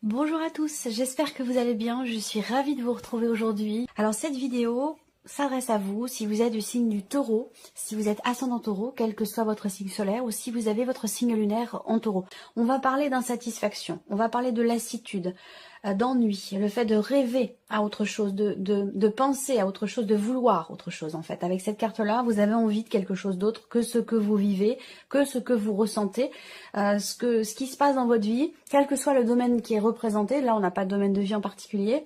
Bonjour à tous, j'espère que vous allez bien, je suis ravie de vous retrouver aujourd'hui. Alors cette vidéo s'adresse à vous si vous êtes du signe du taureau, si vous êtes ascendant taureau, quel que soit votre signe solaire, ou si vous avez votre signe lunaire en taureau. On va parler d'insatisfaction, on va parler de lassitude, d'ennui, le fait de rêver à autre chose, de penser à autre chose, de vouloir autre chose en fait. Avec cette carte-là, vous avez envie de quelque chose d'autre que ce que vous vivez, que ce que vous ressentez, ce qui se passe dans votre vie, quel que soit le domaine qui est représenté. Là, on n'a pas de domaine de vie en particulier.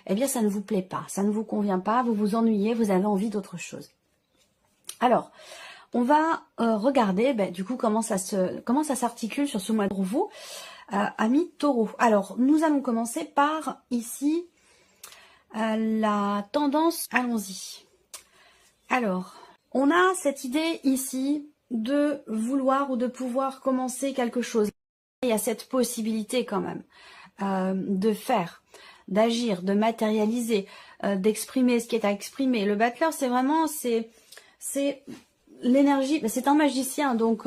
Eh bien, ça ne vous plaît pas, ça ne vous convient pas, vous vous ennuyez, vous avez envie d'autre chose. Alors, on va regarder du coup comment ça s'articule sur ce mois pour vous, amis taureaux. Alors, nous allons commencer par ici la tendance. Allons-y. Alors, on a cette idée ici de vouloir ou de pouvoir commencer quelque chose. Il y a cette possibilité quand même de faire, d'agir, de matérialiser, d'exprimer ce qui est à exprimer. Le battleur, c'est vraiment, c'est l'énergie, c'est un magicien, donc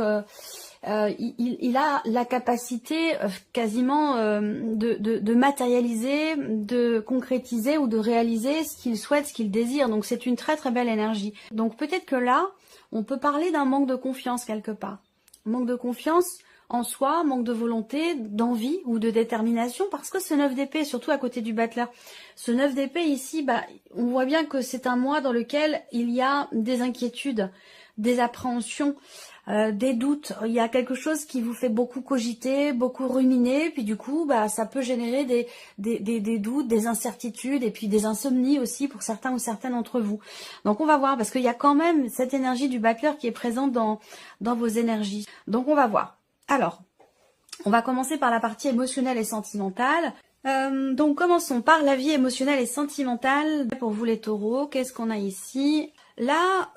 il a la capacité quasiment de matérialiser, de concrétiser ou de réaliser ce qu'il souhaite, ce qu'il désire. Donc c'est une très très belle énergie. Donc peut-être que là, on peut parler d'un manque de confiance quelque part. Manque de confiance en soi, manque de volonté, d'envie ou de détermination, parce que ce 9 d'épée, surtout à côté du battleur, ce 9 d'épée ici, on voit bien que c'est un mois dans lequel il y a des inquiétudes, des appréhensions, des doutes. Il y a quelque chose qui vous fait beaucoup cogiter, beaucoup ruminer, puis du coup, ça peut générer des doutes, des incertitudes, et puis des insomnies aussi pour certains ou certaines d'entre vous. Donc on va voir, parce qu'il y a quand même cette énergie du battleur qui est présente dans vos énergies. Donc on va voir. Alors, on va commencer par la partie émotionnelle et sentimentale. Donc commençons par la vie émotionnelle et sentimentale. Pour vous les taureaux, qu'est-ce qu'on a ici? Là,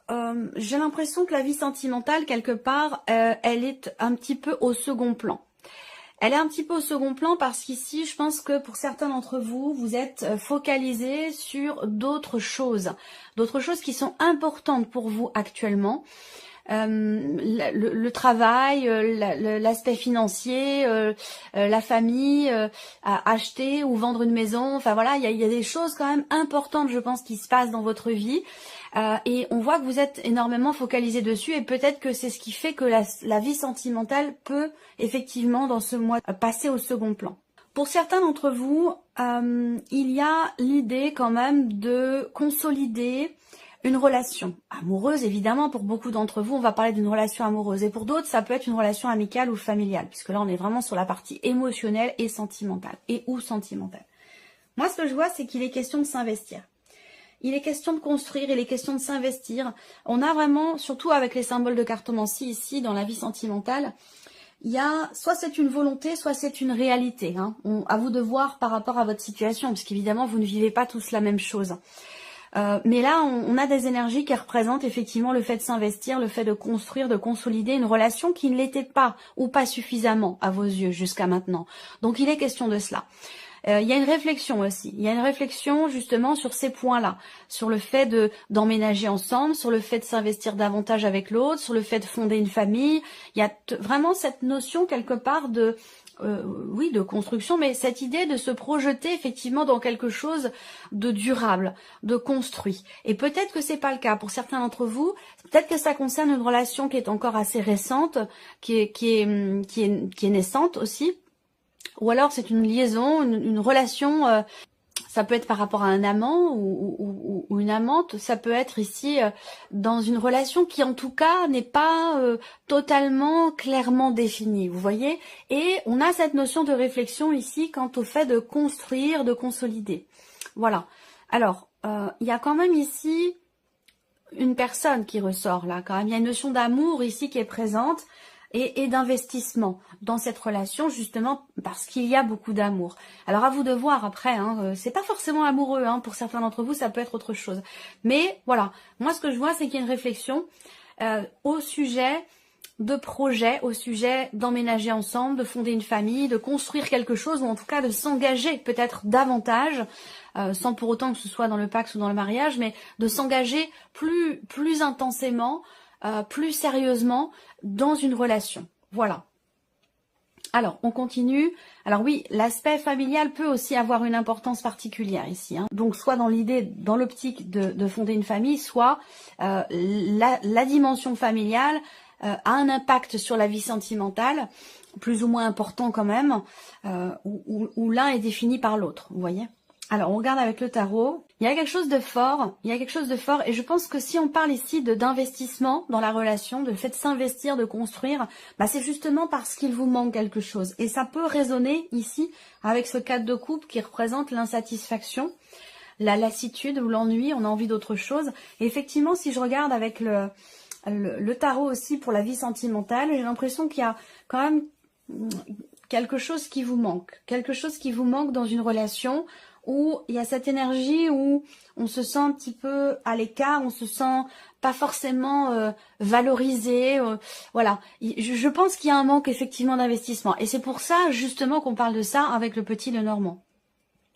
j'ai l'impression que la vie sentimentale, quelque part, elle est un petit peu au second plan. Elle est un petit peu au second plan parce qu'ici, je pense que pour certains d'entre vous, vous êtes focalisés sur d'autres choses qui sont importantes pour vous actuellement. Le travail, l'aspect financier, la famille, acheter ou vendre une maison, enfin voilà, il y a des choses quand même importantes, je pense, qui se passent dans votre vie. Et on voit que vous êtes énormément focalisé dessus, et peut-être que c'est ce qui fait que la vie sentimentale peut effectivement dans ce mois passer au second plan. Pour certains d'entre vous, il y a l'idée quand même de consolider une relation amoureuse. Évidemment, pour beaucoup d'entre vous, on va parler d'une relation amoureuse, et pour d'autres, ça peut être une relation amicale ou familiale, puisque là, on est vraiment sur la partie émotionnelle et sentimentale, ou sentimentale. Moi, ce que je vois, c'est qu'il est question de s'investir. Il est question de construire, il est question de s'investir. On a vraiment, surtout avec les symboles de cartomancie ici, dans la vie sentimentale, il y a, soit c'est une volonté, soit c'est une réalité. À vous de voir par rapport à votre situation, parce qu'évidemment, vous ne vivez pas tous la même chose. Mais là, on a des énergies qui représentent effectivement le fait de s'investir, le fait de construire, de consolider une relation qui ne l'était pas, ou pas suffisamment à vos yeux jusqu'à maintenant. Donc il est question de cela. Il y a une réflexion aussi. Il y a une réflexion justement sur ces points-là, sur le fait d'emménager ensemble, sur le fait de s'investir davantage avec l'autre, sur le fait de fonder une famille. Il y a vraiment cette notion quelque part de oui, de construction, mais cette idée de se projeter effectivement dans quelque chose de durable, de construit. Et peut-être que c'est pas le cas pour certains d'entre vous. Peut-être que ça concerne une relation qui est encore assez récente, qui est naissante aussi. Ou alors c'est une liaison, une relation, ça peut être par rapport à un amant ou une amante, ça peut être ici dans une relation qui en tout cas n'est pas totalement clairement définie, vous voyez. Et on a cette notion de réflexion ici quant au fait de construire, de consolider. Voilà. Alors, il y a quand même ici une personne qui ressort là quand même. Il y a une notion d'amour ici qui est présente. Et d'investissement dans cette relation, justement parce qu'il y a beaucoup d'amour. Alors à vous de voir après, c'est pas forcément amoureux, pour certains d'entre vous ça peut être autre chose. Mais voilà, moi ce que je vois c'est qu'il y a une réflexion au sujet de projet, au sujet d'emménager ensemble, de fonder une famille, de construire quelque chose, ou en tout cas de s'engager peut-être davantage, sans pour autant que ce soit dans le Pacs ou dans le mariage, mais de s'engager plus intensément, plus sérieusement dans une relation. Voilà. Alors, on continue. Alors oui, l'aspect familial peut aussi avoir une importance particulière ici, hein. Donc, soit dans l'idée, dans l'optique de fonder une famille, soit la dimension familiale a un impact sur la vie sentimentale, plus ou moins important quand même, où l'un est défini par l'autre, vous voyez. Alors, on regarde avec le tarot. Il y a quelque chose de fort, et je pense que si on parle ici d'investissement dans la relation, de fait de s'investir, de construire, bah c'est justement parce qu'il vous manque quelque chose. Et ça peut résonner ici avec ce cadre de couple qui représente l'insatisfaction, la lassitude ou l'ennui, on a envie d'autre chose. Et effectivement, si je regarde avec le tarot aussi pour la vie sentimentale, j'ai l'impression qu'il y a quand même quelque chose qui vous manque dans une relation, où il y a cette énergie où on se sent un petit peu à l'écart, on se sent pas forcément valorisé. Voilà, je pense qu'il y a un manque effectivement d'investissement. Et c'est pour ça justement qu'on parle de ça avec le petit Lenormand.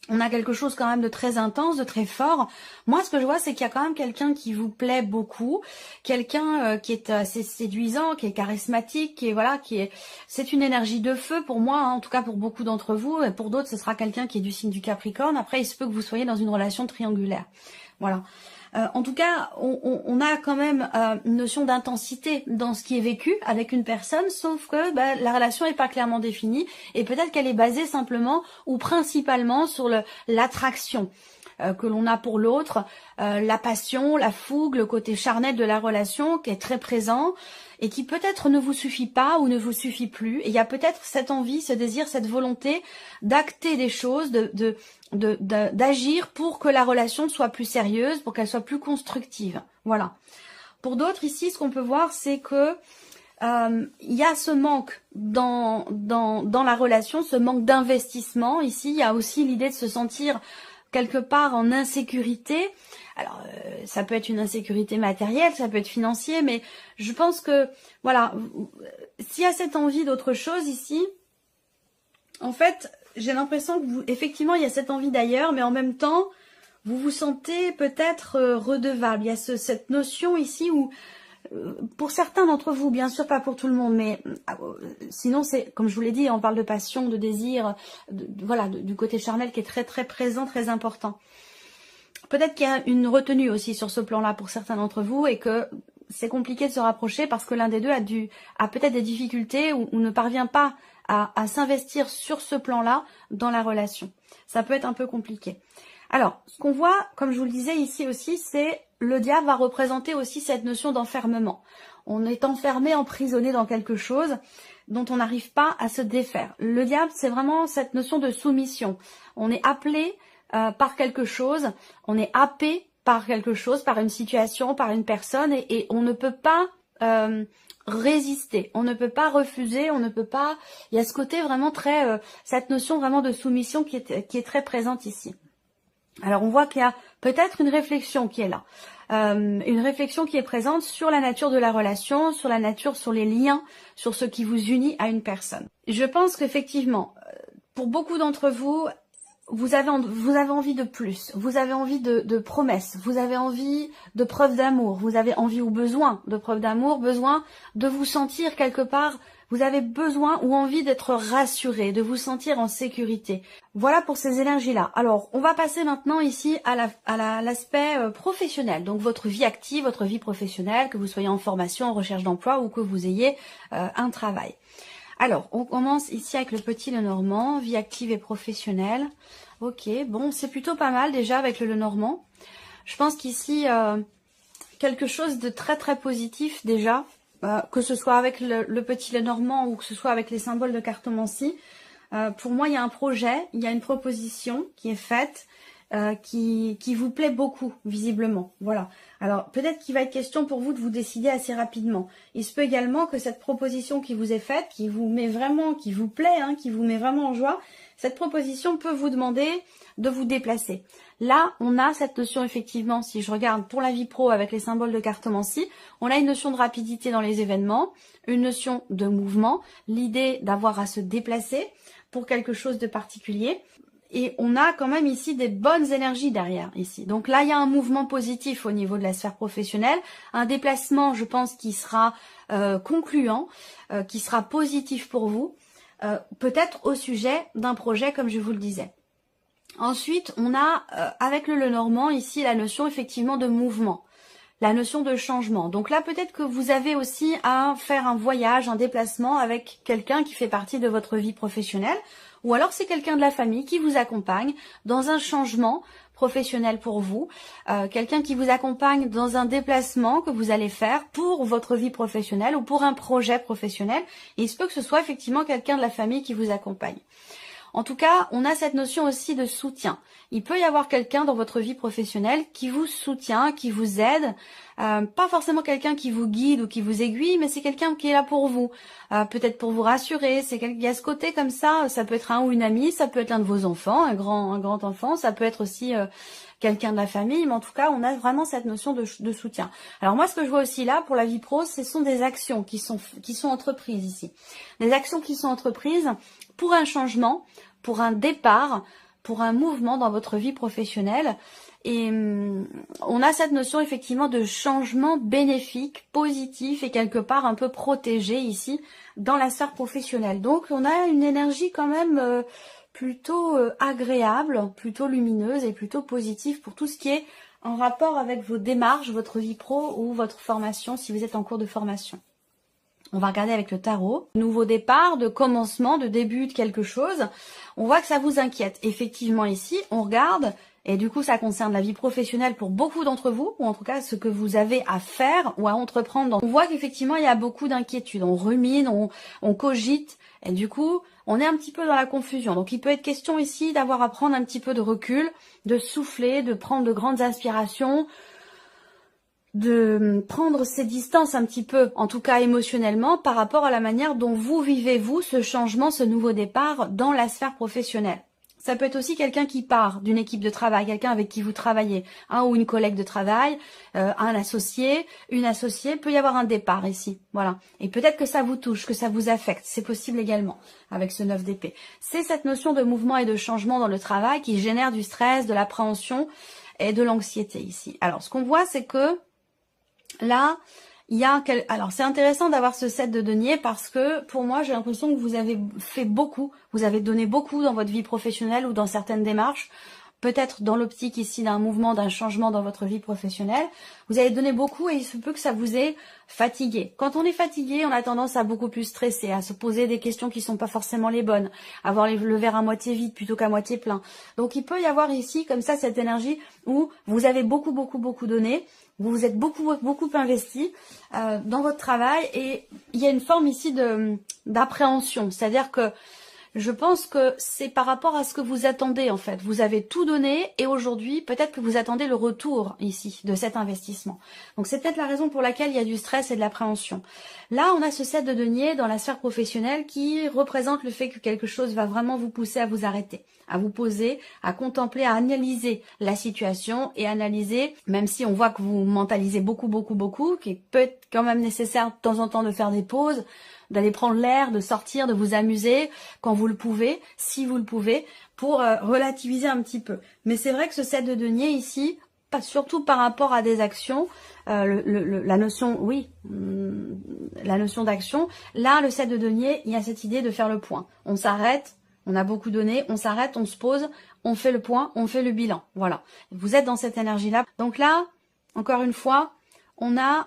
On a quelque chose quand même de très intense, de très fort. Moi, ce que je vois, c'est qu'il y a quand même quelqu'un qui vous plaît beaucoup, quelqu'un qui est assez séduisant, qui est charismatique, c'est une énergie de feu pour moi, hein, en tout cas pour beaucoup d'entre vous. Et pour d'autres, ce sera quelqu'un qui est du signe du Capricorne. Après, il se peut que vous soyez dans une relation triangulaire. Voilà. En tout cas, on a quand même une notion d'intensité dans ce qui est vécu avec une personne, sauf que la relation n'est pas clairement définie et peut-être qu'elle est basée simplement ou principalement sur l'attraction que l'on a pour l'autre, la passion, la fougue, le côté charnel de la relation qui est très présent et qui peut-être ne vous suffit pas ou ne vous suffit plus. Et il y a peut-être cette envie, ce désir, cette volonté d'acter des choses, d'agir pour que la relation soit plus sérieuse, pour qu'elle soit plus constructive. Voilà. Pour d'autres ici, ce qu'on peut voir, c'est que il y a ce manque dans la relation, ce manque d'investissement. Ici, il y a aussi l'idée de se sentir quelque part en insécurité. Alors, ça peut être une insécurité matérielle, ça peut être financier, mais je pense que, voilà, s'il y a cette envie d'autre chose ici, en fait, j'ai l'impression que effectivement, il y a cette envie d'ailleurs, mais en même temps, vous vous sentez peut-être redevable. Il y a cette notion ici où, pour certains d'entre vous, bien sûr pas pour tout le monde, mais sinon c'est, comme je vous l'ai dit, on parle de passion, de désir, du côté charnel qui est très très présent, très important. Peut-être qu'il y a une retenue aussi sur ce plan-là pour certains d'entre vous et que c'est compliqué de se rapprocher parce que l'un des deux a peut-être des difficultés ou ne parvient pas à s'investir sur ce plan-là dans la relation. Ça peut être un peu compliqué. Alors, ce qu'on voit, comme je vous le disais ici aussi, c'est le diable va représenter aussi cette notion d'enfermement. On est enfermé, emprisonné dans quelque chose dont on n'arrive pas à se défaire. Le diable, c'est vraiment cette notion de soumission. On est appelé par quelque chose, on est happé par quelque chose, par une situation, par une personne, et on ne peut pas résister, on ne peut pas refuser, on ne peut pas... Il y a ce côté vraiment très... cette notion vraiment de soumission qui est très présente ici. Alors on voit qu'il y a peut-être une réflexion qui est là, une réflexion qui est présente sur la nature de la relation, sur les liens, sur ce qui vous unit à une personne. Je pense qu'effectivement, pour beaucoup d'entre vous, vous avez envie de plus, vous avez envie de promesses, vous avez envie de preuves d'amour, vous avez envie ou besoin de preuves d'amour, besoin de vous sentir quelque part, vous avez besoin ou envie d'être rassuré, de vous sentir en sécurité. Voilà pour ces énergies-là. Alors, on va passer maintenant ici à l'aspect professionnel, donc votre vie active, votre vie professionnelle, que vous soyez en formation, en recherche d'emploi ou que vous ayez un travail. Alors, on commence ici avec le petit Lenormand, vie active et professionnelle. Ok, bon, c'est plutôt pas mal déjà avec le Lenormand. Je pense qu'ici, quelque chose de très très positif déjà, que ce soit avec le petit Lenormand ou que ce soit avec les symboles de cartomancie. Pour moi, il y a un projet, il y a une proposition qui est faite, qui vous plaît beaucoup, visiblement. Voilà. Alors, peut-être qu'il va être question pour vous de vous décider assez rapidement. Il se peut également que cette proposition qui vous est faite, qui vous plaît, hein, qui vous met vraiment en joie, cette proposition peut vous demander de vous déplacer. Là, on a cette notion, effectivement, si je regarde pour la vie pro avec les symboles de cartomancie, on a une notion de rapidité dans les événements, une notion de mouvement, l'idée d'avoir à se déplacer pour quelque chose de particulier. Et on a quand même ici des bonnes énergies derrière, ici. Donc là, il y a un mouvement positif au niveau de la sphère professionnelle. Un déplacement, je pense, qui sera concluant, qui sera positif pour vous. peut-être au sujet d'un projet comme je vous le disais. Ensuite, on a avec le Lenormand ici la notion effectivement de mouvement, la notion de changement. Donc là, peut-être que vous avez aussi à faire un voyage, un déplacement avec quelqu'un qui fait partie de votre vie professionnelle, ou alors c'est quelqu'un de la famille qui vous accompagne dans un changement professionnel pour vous, quelqu'un qui vous accompagne dans un déplacement que vous allez faire pour votre vie professionnelle ou pour un projet professionnel. Et il se peut que ce soit effectivement quelqu'un de la famille qui vous accompagne. En tout cas, on a cette notion aussi de soutien. Il peut y avoir quelqu'un dans votre vie professionnelle qui vous soutient, qui vous aide. Pas forcément quelqu'un qui vous guide ou qui vous aiguille, mais c'est quelqu'un qui est là pour vous. Peut-être pour vous rassurer. Il y a ce côté comme ça peut être un ou une amie, ça peut être l'un de vos enfants, un grand enfant, ça peut être aussi quelqu'un de la famille, mais en tout cas, on a vraiment cette notion de soutien. Alors moi, ce que je vois aussi là, pour la vie pro, ce sont des actions qui sont entreprises ici. Des actions qui sont entreprises pour un changement, pour un départ, pour un mouvement dans votre vie professionnelle. Et on a cette notion effectivement de changement bénéfique, positif et quelque part un peu protégé ici dans la sphère professionnelle. Donc on a une énergie quand même plutôt agréable, plutôt lumineuse et plutôt positive pour tout ce qui est en rapport avec vos démarches, votre vie pro ou votre formation si vous êtes en cours de formation. On va regarder avec le tarot. Nouveau départ, de commencement, de début de quelque chose. On voit que ça vous inquiète. Effectivement ici, on regarde, et du coup ça concerne la vie professionnelle pour beaucoup d'entre vous, ou en tout cas ce que vous avez à faire ou à entreprendre. On voit qu'effectivement il y a beaucoup d'inquiétudes. On rumine, on cogite, et du coup on est un petit peu dans la confusion. Donc il peut être question ici d'avoir à prendre un petit peu de recul, de souffler, de prendre de grandes inspirations, de prendre ces distances un petit peu, en tout cas émotionnellement, par rapport à la manière dont vous vivez, vous, ce changement, ce nouveau départ dans la sphère professionnelle. Ça peut être aussi quelqu'un qui part d'une équipe de travail, quelqu'un avec qui vous travaillez, un ou une collègue de travail, un associé, une associée, peut y avoir un départ ici, voilà. Et peut-être que ça vous touche, que ça vous affecte, c'est possible également avec ce 9 d'épée. C'est cette notion de mouvement et de changement dans le travail qui génère du stress, de l'appréhension et de l'anxiété ici. Alors, ce qu'on voit, c'est que là, alors c'est intéressant d'avoir ce 7 de denier parce que pour moi j'ai l'impression que vous avez fait beaucoup, vous avez donné beaucoup dans votre vie professionnelle ou dans certaines démarches, peut-être dans l'optique ici d'un mouvement, d'un changement dans votre vie professionnelle. Vous avez donné beaucoup et il se peut que ça vous ait fatigué. Quand on est fatigué, on a tendance à beaucoup plus stresser, à se poser des questions qui sont pas forcément les bonnes, à voir le verre à moitié vide plutôt qu'à moitié plein. Donc il peut y avoir ici comme ça cette énergie où vous avez beaucoup donné, vous vous êtes beaucoup investi dans votre travail et il y a une forme ici d'appréhension, c'est-à-dire que je pense que c'est par rapport à ce que vous attendez en fait. Vous avez tout donné et aujourd'hui, peut-être que vous attendez le retour ici de cet investissement. Donc c'est peut-être la raison pour laquelle il y a du stress et de l'appréhension. Là, on a ce 7 de denier dans la sphère professionnelle qui représente le fait que quelque chose va vraiment vous pousser à vous arrêter, à vous poser, à contempler, à analyser la situation et analyser, même si on voit que vous mentalisez beaucoup, qu'il peut être quand même nécessaire de temps en temps de faire des pauses, d'aller prendre l'air, de sortir, de vous amuser quand vous le pouvez, si vous le pouvez, pour relativiser un petit peu. Mais c'est vrai que ce 7 de denier ici, surtout par rapport à des actions, la notion, la notion d'action, là le 7 de denier, il y a cette idée de faire le point. On s'arrête, on a beaucoup donné, on s'arrête, on se pose, on fait le point, on fait le bilan. Voilà, vous êtes dans cette énergie-là. Donc là, encore une fois, on a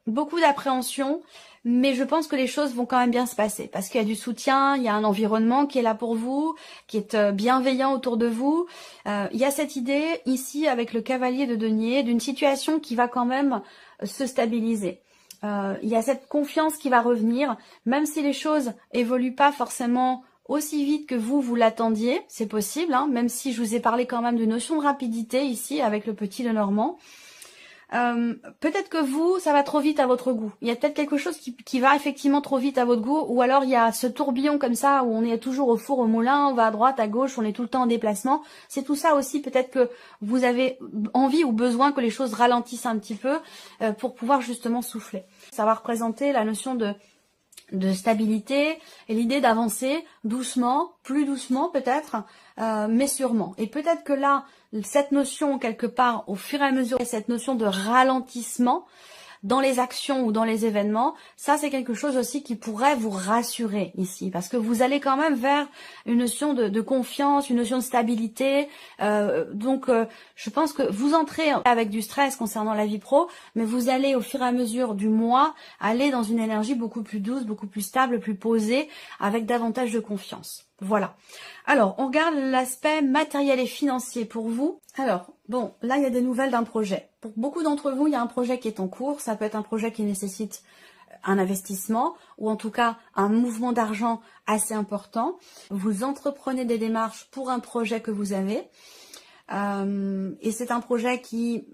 beaucoup d'appréhension, mais je pense que les choses vont quand même bien se passer parce qu'il y a du soutien, il y a un environnement qui est là pour vous, qui est bienveillant autour de vous. Il y a cette idée ici avec le cavalier de denier d'une situation qui va quand même se stabiliser. Il y a cette confiance qui va revenir, même si les choses évoluent pas forcément aussi vite que vous l'attendiez, c'est possible, hein, même si je vous ai parlé quand même de notion de rapidité ici avec le petit Lenormand. Peut-être que vous, ça va trop vite à votre goût. Il y a peut-être quelque chose qui va effectivement trop vite à votre goût, ou alors il y a ce tourbillon comme ça où on est toujours au four au moulin, on va à droite, à gauche, on est tout le temps en déplacement. C'est tout ça aussi, peut-être que vous avez envie ou besoin que les choses ralentissent un petit peu pour pouvoir justement souffler. Ça va représenter la notion de stabilité et l'idée d'avancer doucement, plus doucement peut-être, mais sûrement. Et peut-être que là, cette notion quelque part, au fur et à mesure, cette notion de ralentissement, dans les actions ou dans les événements, ça c'est quelque chose aussi qui pourrait vous rassurer ici, parce que vous allez quand même vers une notion de confiance, une notion de stabilité. Donc je pense que vous entrez avec du stress concernant la vie pro, mais vous allez au fur et à mesure du mois aller dans une énergie beaucoup plus douce, beaucoup plus stable, plus posée, avec davantage de confiance. Voilà. Alors, on regarde l'aspect matériel et financier pour vous. Alors, bon, là, il y a des nouvelles d'un projet. Pour beaucoup d'entre vous, il y a un projet qui est en cours. Ça peut être un projet qui nécessite un investissement ou en tout cas un mouvement d'argent assez important. Vous entreprenez des démarches pour un projet que vous avez. Et c'est un projet qui...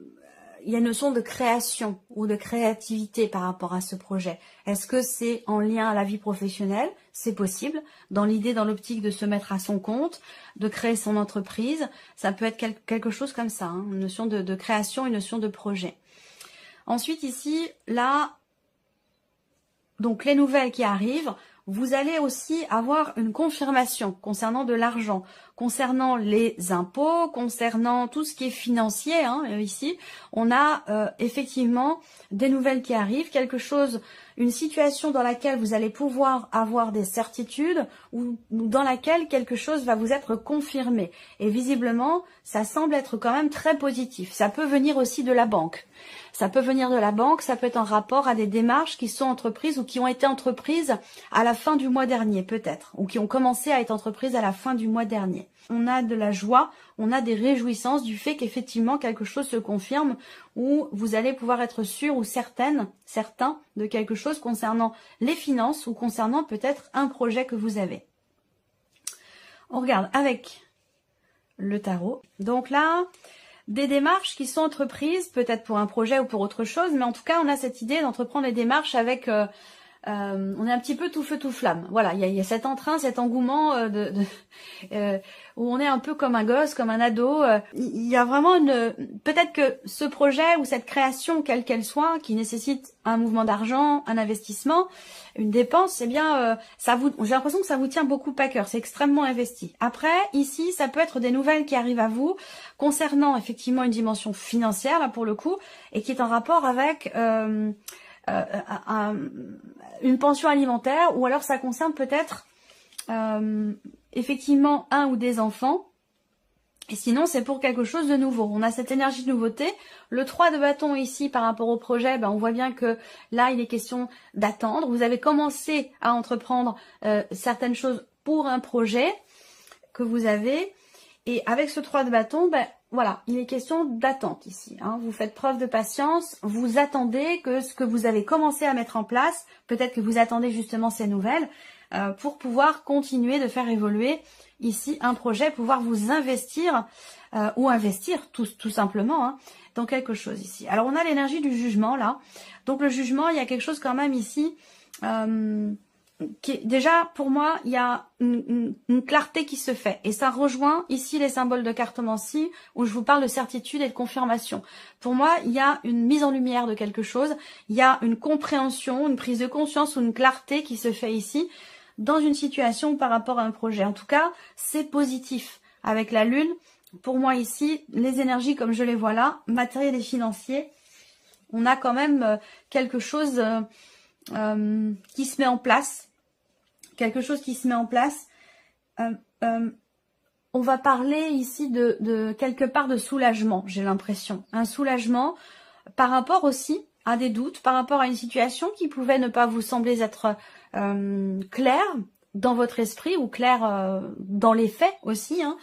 Il y a une notion de création ou de créativité par rapport à ce projet. Est-ce que c'est en lien à la vie professionnelle? C'est possible. Dans l'idée, dans l'optique de se mettre à son compte, de créer son entreprise, ça peut être quelque chose comme ça, hein, une notion de création, une notion de projet. Ensuite ici, là, donc les nouvelles qui arrivent, vous allez aussi avoir une confirmation concernant de l'argent, concernant les impôts, concernant tout ce qui est financier. Hein, ici, on a effectivement des nouvelles qui arrivent, quelque chose, une situation dans laquelle vous allez pouvoir avoir des certitudes ou dans laquelle quelque chose va vous être confirmé. Et visiblement, ça semble être quand même très positif. Ça peut venir aussi de la banque. Ça peut venir de la banque, ça peut être en rapport à des démarches qui sont entreprises ou qui ont été entreprises à la fin du mois dernier peut-être, ou qui ont commencé à être entreprises à la fin du mois dernier. On a de la joie, on a des réjouissances du fait qu'effectivement quelque chose se confirme, ou vous allez pouvoir être sûr ou certains de quelque chose concernant les finances ou concernant peut-être un projet que vous avez. On regarde avec le tarot. Donc là... des démarches qui sont entreprises, peut-être pour un projet ou pour autre chose, mais en tout cas, on a cette idée d'entreprendre les démarches avec... on est un petit peu tout feu, tout flamme. Voilà, il y a cet entrain, cet engouement où on est un peu comme un gosse, comme un ado. Il y a vraiment peut-être que ce projet ou cette création, quelle qu'elle soit, qui nécessite un mouvement d'argent, un investissement, une dépense, eh bien, j'ai l'impression que ça vous tient beaucoup à cœur. C'est extrêmement investi. Après, ici, ça peut être des nouvelles qui arrivent à vous concernant effectivement une dimension financière, là pour le coup, et qui est en rapport avec... une pension alimentaire, ou alors ça concerne peut-être effectivement un ou des enfants, et sinon c'est pour quelque chose de nouveau. On a cette énergie de nouveauté. Le 3 de bâton ici par rapport au projet, on voit bien que là il est question d'attendre. Vous avez commencé à entreprendre certaines choses pour un projet que vous avez, et avec ce 3 de bâton, voilà, il est question d'attente ici. Hein. Vous faites preuve de patience, vous attendez que ce que vous avez commencé à mettre en place, peut-être que vous attendez justement ces nouvelles, pour pouvoir continuer de faire évoluer ici un projet, pouvoir vous investir, ou investir tout simplement, hein, dans quelque chose ici. Alors on a l'énergie du jugement là. Donc le jugement, il y a quelque chose quand même ici... déjà, pour moi, il y a une clarté qui se fait. Et ça rejoint ici les symboles de cartomancie où je vous parle de certitude et de confirmation. Pour moi, il y a une mise en lumière de quelque chose. Il y a une compréhension, une prise de conscience ou une clarté qui se fait ici dans une situation par rapport à un projet. En tout cas, c'est positif. Avec la lune, pour moi ici, les énergies comme je les vois là, matériel et financier, on a quand même quelque chose qui se met en place. Quelque chose qui se met en place. On va parler ici de quelque part de soulagement, j'ai l'impression. Un soulagement par rapport aussi à des doutes, par rapport à une situation qui pouvait ne pas vous sembler être claire dans votre esprit ou claire dans les faits aussi. Hein.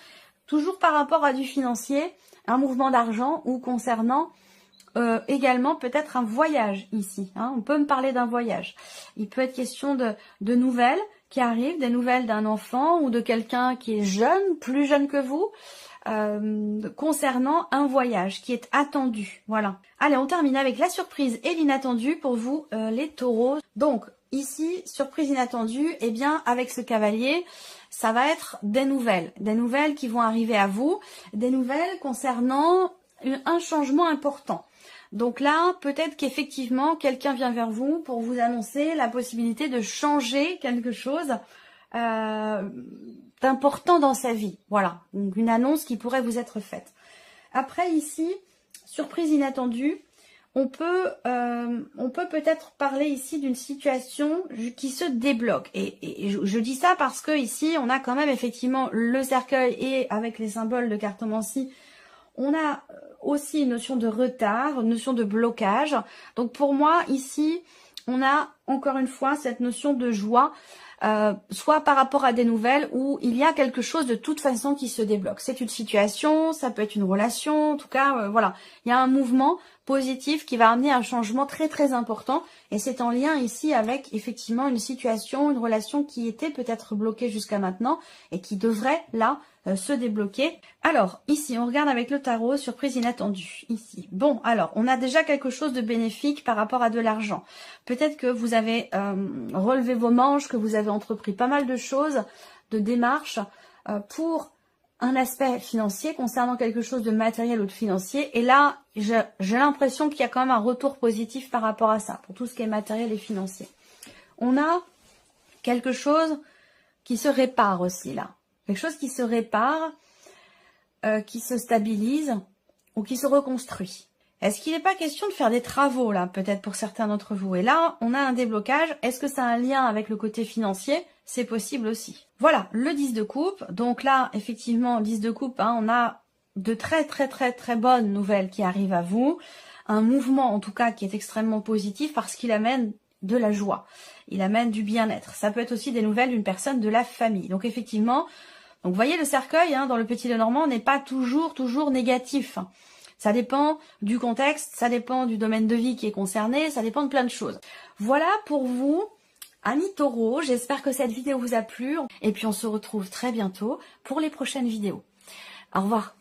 Toujours par rapport à du financier, un mouvement d'argent ou concernant également peut-être un voyage ici. Hein. On peut me parler d'un voyage. Il peut être question de nouvelles qui arrivent, des nouvelles d'un enfant ou de quelqu'un qui est jeune, plus jeune que vous, concernant un voyage qui est attendu. Voilà. Allez, on termine avec la surprise et l'inattendu pour vous, les taureaux. Donc, ici, surprise inattendue, eh bien, avec ce cavalier, ça va être des nouvelles qui vont arriver à vous, des nouvelles concernant un changement important. Donc là, peut-être qu'effectivement, quelqu'un vient vers vous pour vous annoncer la possibilité de changer quelque chose d'important dans sa vie. Voilà, donc une annonce qui pourrait vous être faite. Après ici, surprise inattendue, on peut peut-être parler ici d'une situation qui se débloque. Et je dis ça parce que ici, on a quand même effectivement le cercueil et avec les symboles de cartomancie, on a aussi une notion de retard, une notion de blocage. Donc pour moi, ici, on a encore une fois cette notion de joie, soit par rapport à des nouvelles où il y a quelque chose de toute façon qui se débloque. C'est une situation, ça peut être une relation, en tout cas, voilà. Il y a un mouvement positif qui va amener un changement très très important et c'est en lien ici avec effectivement une situation, une relation qui était peut-être bloquée jusqu'à maintenant et qui devrait là se débloquer. Alors ici on regarde avec le tarot, surprise inattendue ici. Bon, alors on a déjà quelque chose de bénéfique par rapport à de l'argent. Peut-être que vous avez relevé vos manches, que vous avez entrepris pas mal de choses, de démarches pour un aspect financier concernant quelque chose de matériel ou de financier. Et là, j'ai l'impression qu'il y a quand même un retour positif par rapport à ça, pour tout ce qui est matériel et financier. On a quelque chose qui se répare aussi là. Quelque chose qui se répare, qui se stabilise ou qui se reconstruit. Est-ce qu'il n'est pas question de faire des travaux là, peut-être pour certains d'entre vous? Et là, on a un déblocage. Est-ce que ça a un lien avec le côté financier? C'est possible aussi. Voilà, le 10 de coupe. Donc là, effectivement, 10 de coupe, hein, on a de très bonnes nouvelles qui arrivent à vous. Un mouvement, en tout cas, qui est extrêmement positif parce qu'il amène de la joie. Il amène du bien-être. Ça peut être aussi des nouvelles d'une personne de la famille. Donc effectivement, donc vous voyez le cercueil, hein, dans le Petit Lenormand, n'est pas toujours négatif. Ça dépend du contexte, ça dépend du domaine de vie qui est concerné, ça dépend de plein de choses. Voilà pour vous, amis taureaux, j'espère que cette vidéo vous a plu. Et puis on se retrouve très bientôt pour les prochaines vidéos. Au revoir.